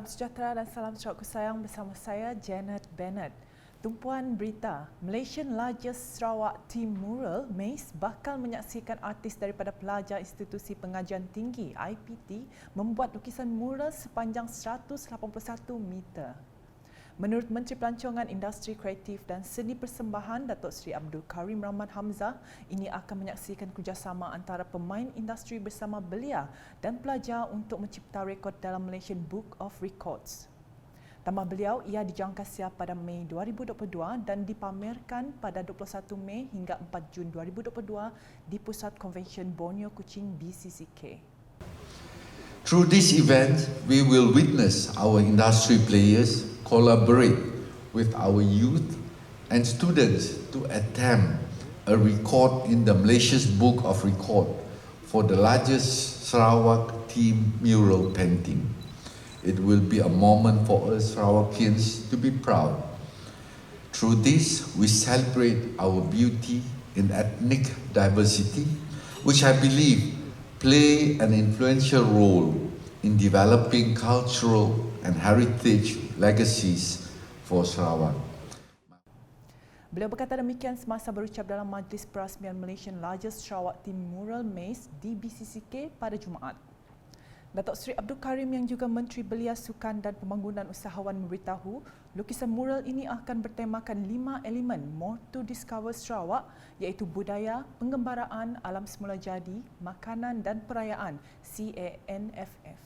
Salam sejahtera dan salam sejahtera sayang bersama saya Janet Bennett. Tumpuan berita, Malaysian largest Sarawak team mural MACE bakal menyaksikan artis daripada pelajar Institusi Pengajian Tinggi IPT membuat lukisan mural sepanjang 181 meter. Menurut Menteri Pelancongan Industri Kreatif dan Seni Persembahan Datuk Seri Abdul Karim Rahman Hamzah, ini akan menyaksikan kerjasama antara pemain industri bersama belia dan pelajar untuk mencipta rekod dalam Malaysian Book of Records. Tambah beliau, ia dijangka siap pada Mei 2022 dan dipamerkan pada 21 Mei hingga 4 Jun 2022 di Pusat Konvensyen Borneo Kuching BCCK. Through this event, we will witness our industry players collaborate with our youth and students to attempt a record in the Malaysia's Book of Record for the largest Sarawak team mural painting. It will be a moment for us Sarawakians to be proud. Through this, we celebrate our beauty in ethnic diversity, which I believe play an influential role in developing cultural and heritage legacies for Sarawak. Beliau berkata demikian semasa berucap dalam Majlis Perasmian Malaysian Largest Sarawak Team Mural MACE di BCCK pada Jumaat. Datuk Seri Abdul Karim yang juga Menteri Belia Sukan dan Pembangunan Usahawan memberitahu lukisan mural ini akan bertemakan 5 elemen More to Discover Sarawak iaitu budaya, penggembaraan, alam semula jadi, makanan dan perayaan CANFF.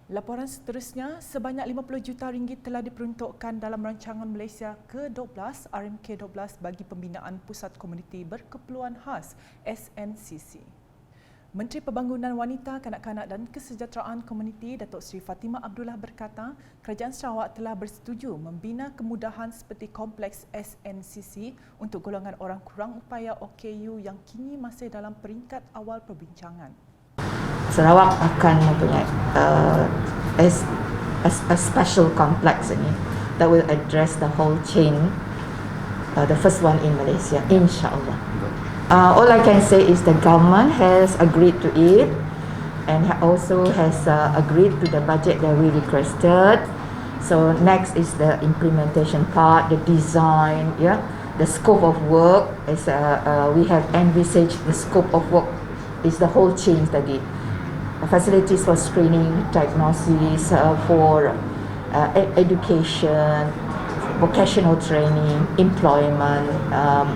Laporan seterusnya, sebanyak 50 juta ringgit telah diperuntukkan dalam rancangan Malaysia ke-12 RMK12 bagi pembinaan Pusat Komuniti Berkeperluan Khas SNCC. Menteri Pembangunan Wanita, Kanak-kanak dan Kesejahteraan Komuniti Datuk Seri Fatimah Abdullah berkata, Kerajaan Sarawak telah bersetuju membina kemudahan seperti kompleks SNCC untuk golongan orang kurang upaya OKU yang kini masih dalam peringkat awal perbincangan. Sarawak akan mempunyai a special complex ini that will address the whole chain, the first one in Malaysia, insyaAllah. All I can say is the government has agreed to it and also has agreed to the budget that we requested. So next is the implementation part, the design, the scope of work. Is we have envisaged the scope of work is the whole chain tadi. Facilities for screening, diagnosis, for education, vocational training, employment,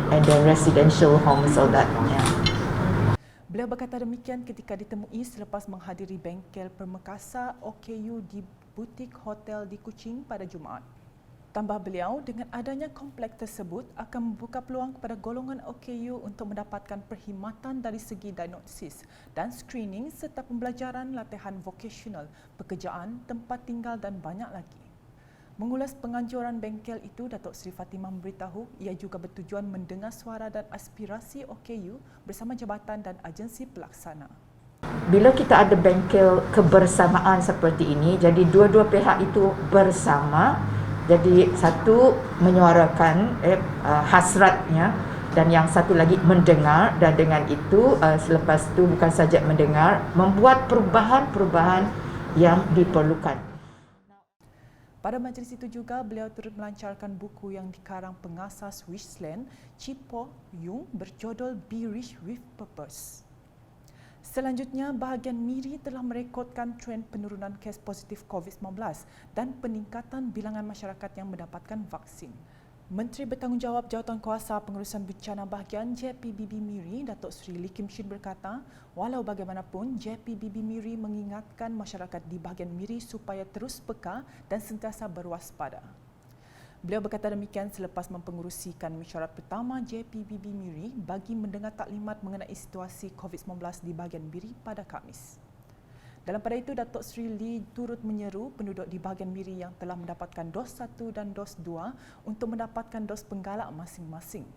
and then residential homes, all that. Yeah. Beliau berkata demikian ketika ditemui selepas menghadiri bengkel permekasa OKU di butik hotel di Kuching pada Jumaat. Tambah beliau, dengan adanya kompleks tersebut akan membuka peluang kepada golongan OKU untuk mendapatkan perkhidmatan dari segi diagnosis dan screening serta pembelajaran latihan vokasional, pekerjaan, tempat tinggal dan banyak lagi. Mengulas penganjuran bengkel itu, Datuk Seri Fatimah memberitahu ia juga bertujuan mendengar suara dan aspirasi OKU bersama jabatan dan agensi pelaksana. Bila kita ada bengkel kebersamaan seperti ini, jadi dua-dua pihak itu bersama. Jadi satu menyuarakan hasratnya dan yang satu lagi mendengar, dan dengan itu selepas itu bukan saja mendengar, membuat perubahan-perubahan yang diperlukan. Pada majlis itu juga beliau turut melancarkan buku yang dikarang pengasas Richland Chipo Yung berjudul Be Rich with Purpose. Selanjutnya, bahagian MIRI telah merekodkan trend penurunan kes positif COVID-19 dan peningkatan bilangan masyarakat yang mendapatkan vaksin. Menteri Bertanggungjawab Jawatankuasa Pengurusan Bencana Bahagian JPBB MIRI, Datuk Seri Lee Kim Shin berkata, walau bagaimanapun, JPBB MIRI mengingatkan masyarakat di bahagian MIRI supaya terus peka dan sentiasa berwaspada. Beliau berkata demikian selepas mempengerusikan mesyuarat pertama JPBB MIRI bagi mendengar taklimat mengenai situasi COVID-19 di bahagian MIRI pada Khamis. Dalam pada itu, Datuk Seri Lee turut menyeru penduduk di bahagian MIRI yang telah mendapatkan dos 1 dan dos 2 untuk mendapatkan dos penggalak masing-masing.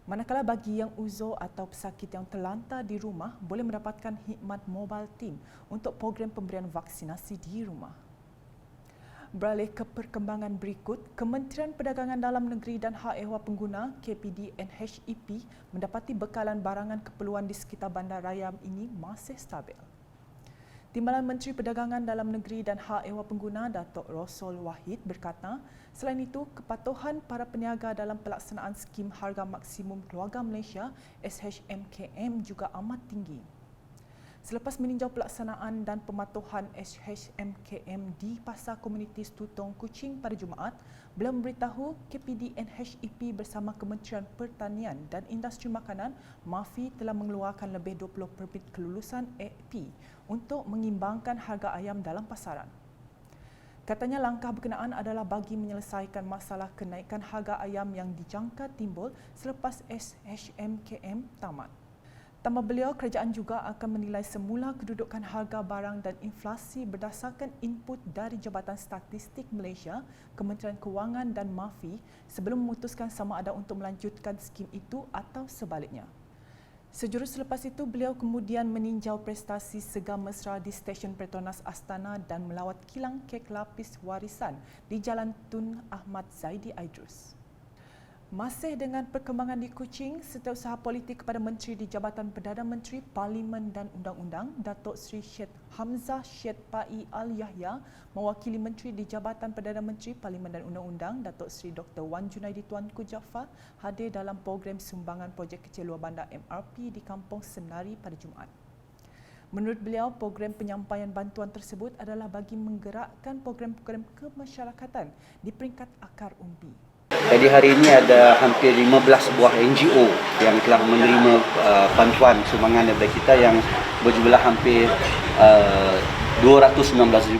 Manakala bagi yang uzur atau pesakit yang terlantar di rumah boleh mendapatkan khidmat mobile team untuk program pemberian vaksinasi di rumah. Beralih ke perkembangan berikut, Kementerian Perdagangan Dalam Negeri dan Hak Ehwal Pengguna KPD NHEP mendapati bekalan barangan keperluan di sekitar bandar raya ini masih stabil. Timbalan Menteri Perdagangan Dalam Negeri dan Hak Ehwal Pengguna Datuk Rosol Wahid berkata, selain itu, kepatuhan para peniaga dalam pelaksanaan skim Harga Maksimum Keluarga Malaysia SHMKM juga amat tinggi. Selepas meninjau pelaksanaan dan pematuhan SHMKM di Pasar Komuniti Stutong Kuching pada Jumaat, beliau memberitahu KPD NHEP bersama Kementerian Pertanian dan Industri Makanan MAFI telah mengeluarkan lebih 20 perbit kelulusan AP untuk mengimbangkan harga ayam dalam pasaran. Katanya langkah berkenaan adalah bagi menyelesaikan masalah kenaikan harga ayam yang dijangka timbul selepas SHMKM tamat. Tambah beliau, kerajaan juga akan menilai semula kedudukan harga barang dan inflasi berdasarkan input dari Jabatan Statistik Malaysia, Kementerian Kewangan dan MAFI sebelum memutuskan sama ada untuk melanjutkan skim itu atau sebaliknya. Sejurus selepas itu, beliau kemudian meninjau prestasi Segar Mesra di Stesen Petronas Astana dan melawat kilang kek lapis warisan di Jalan Tun Ahmad Zaidi Idrus. Masih dengan perkembangan di Kuching, Setiausaha Politik kepada Menteri di Jabatan Perdana Menteri Parlimen dan Undang-Undang, Datuk Seri Syed Hamzah Syed Pai Al-Yahya mewakili Menteri di Jabatan Perdana Menteri Parlimen dan Undang-Undang, Datuk Seri Dr. Wan Junaidi Tuanku Jaafar hadir dalam program sumbangan projek kecil luar bandar MRP di Kampung Senari pada Jumaat. Menurut beliau, program penyampaian bantuan tersebut adalah bagi menggerakkan program-program kemasyarakatan di peringkat akar umbi. Jadi hari ini ada hampir 15 buah NGO yang telah menerima bantuan sumbangan daripada kita yang berjumlah hampir 219,000.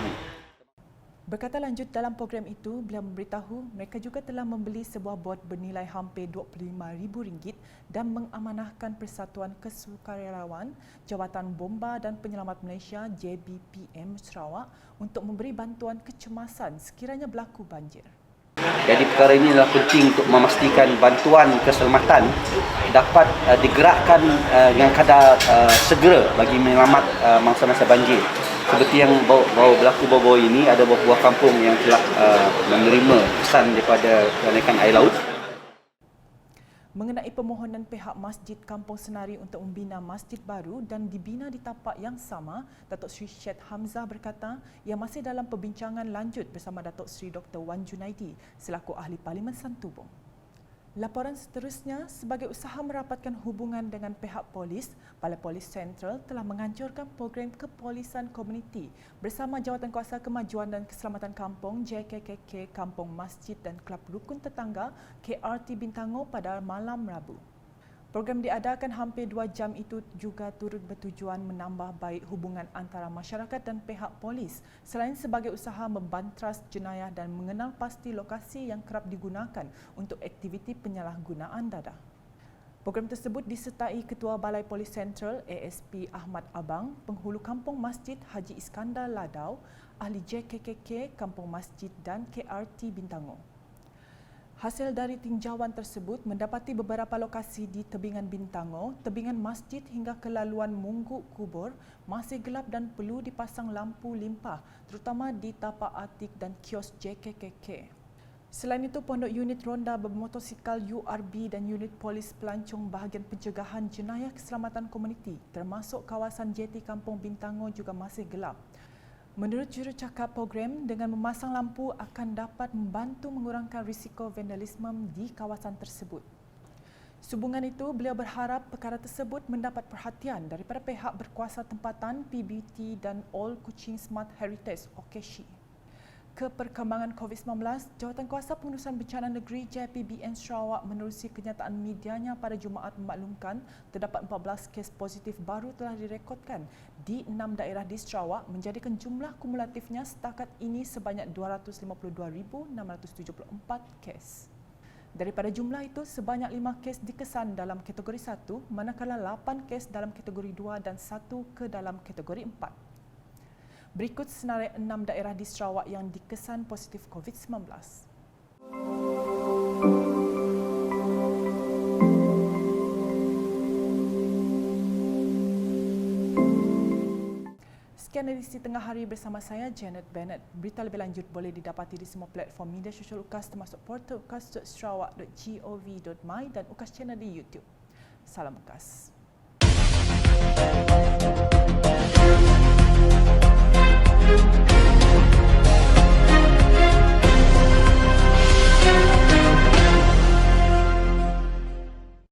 Berkata lanjut dalam program itu, beliau memberitahu mereka juga telah membeli sebuah bot bernilai hampir RM25,000 dan mengamanahkan Persatuan Kesukarelawan Jawatan Bomba dan Penyelamat Malaysia JBPM Sarawak untuk memberi bantuan kecemasan sekiranya berlaku banjir. Jadi perkara ini adalah penting untuk memastikan bantuan keselamatan dapat digerakkan dengan kadar segera bagi menyelamat masa-masa banjir. Seperti yang baru berlaku baru-baru ini, ada beberapa kampung yang telah menerima pesan daripada kenaikan air laut. Mengenai permohonan pihak Masjid Kampung Senari untuk membina masjid baru dan dibina di tapak yang sama, Datuk Seri Syed Hamzah berkata ia masih dalam perbincangan lanjut bersama Datuk Seri Dr. Wan Junaidi selaku Ahli Parlimen Santubong. Laporan seterusnya, sebagai usaha merapatkan hubungan dengan pihak polis, Balai Polis Sentral telah menganjurkan program kepolisan komuniti bersama Jawatankuasa Kemajuan dan Keselamatan Kampung JKKK Kampung Masjid dan Kelab Rukun Tetangga KRT Bintango pada malam Rabu. Program diadakan hampir 2 jam itu juga turut bertujuan menambah baik hubungan antara masyarakat dan pihak polis selain sebagai usaha membantras jenayah dan mengenal pasti lokasi yang kerap digunakan untuk aktiviti penyalahgunaan dadah. Program tersebut disertai Ketua Balai Polis Sentral ASP Ahmad Abang, Penghulu Kampung Masjid Haji Iskandar Ladau, Ahli JKKK Kampung Masjid dan KRT Bintango. Hasil dari tinjauan tersebut mendapati beberapa lokasi di tebingan Bintango, tebingan masjid hingga ke laluan Mungguk Kubur masih gelap dan perlu dipasang lampu limpah, terutama di tapak atik dan kios JKKK. Selain itu, pondok unit ronda bermotosikal URB dan unit polis pelancong bahagian pencegahan jenayah keselamatan komuniti termasuk kawasan JT Kampung Bintango juga masih gelap. Menurut jurucakap program, dengan memasang lampu akan dapat membantu mengurangkan risiko vandalisme di kawasan tersebut. Sehubungan itu, beliau berharap perkara tersebut mendapat perhatian daripada pihak berkuasa tempatan PBT dan All Kuching Smart Heritage OKSHI. Keperkembangan COVID-19, Jawatankuasa Pengurusan Bencana Negeri JPBN Sarawak menerusi kenyataan medianya pada Jumaat memaklumkan terdapat 14 kes positif baru telah direkodkan di 6 daerah di Sarawak menjadikan jumlah kumulatifnya setakat ini sebanyak 252,674 kes. Daripada jumlah itu, sebanyak 5 kes dikesan dalam kategori 1 manakala 8 kes dalam kategori 2 dan 1 ke dalam kategori 4. Berikut senarai 6 daerah di Sarawak yang dikesan positif COVID-19. Sekian edisi Tengah Hari bersama saya, Janet Bennett. Berita lebih lanjut boleh didapati di semua platform media sosial UKAS termasuk portal ukas.sarawak.gov.my dan UKAS Channel di YouTube. Salam UKAS.